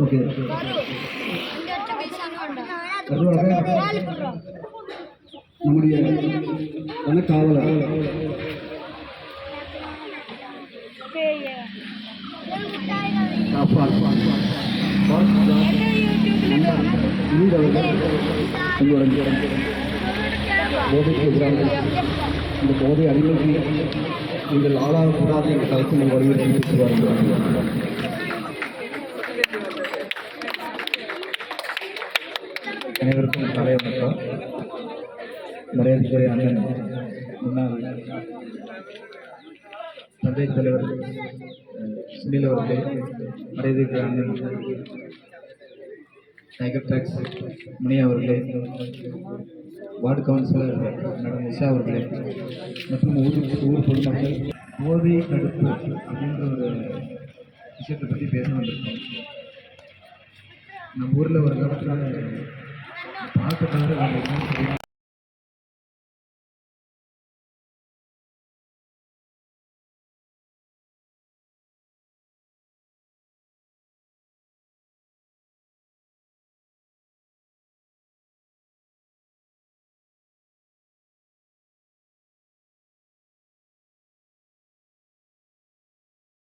Okay நம்முடைய வனக்காவலர் போதைக்கு எதிராக இந்த போதை அடிமைக்கு நீங்கள் ஆளாகக்கூடாது என்ற கருத்தில் வலியுறுத்தி பேசுவார்கள். அனைவருக்கும் காலை வணக்கம். மரியாதைக்குரிய அண்ணன் முன்னாள் பஞ்சாயத்து தலைவர் சுனில் அவர்களே, மரியாதைக்குரிய அண்ணன் டைகர் டாக்ஸ் மணி அவர்களே, வார்டு கவுன்சிலர் மேடம் உஷா அவர்களே மற்றும் ஊர் பொதுமக்கள், போதை தடுப்பு அப்படின்ற ஒரு விஷயத்தை பற்றி பேச வந்திருக்கோம். நம்ம ஊரில் ஒரு காலத்தில் பார்க்கறதுக்காக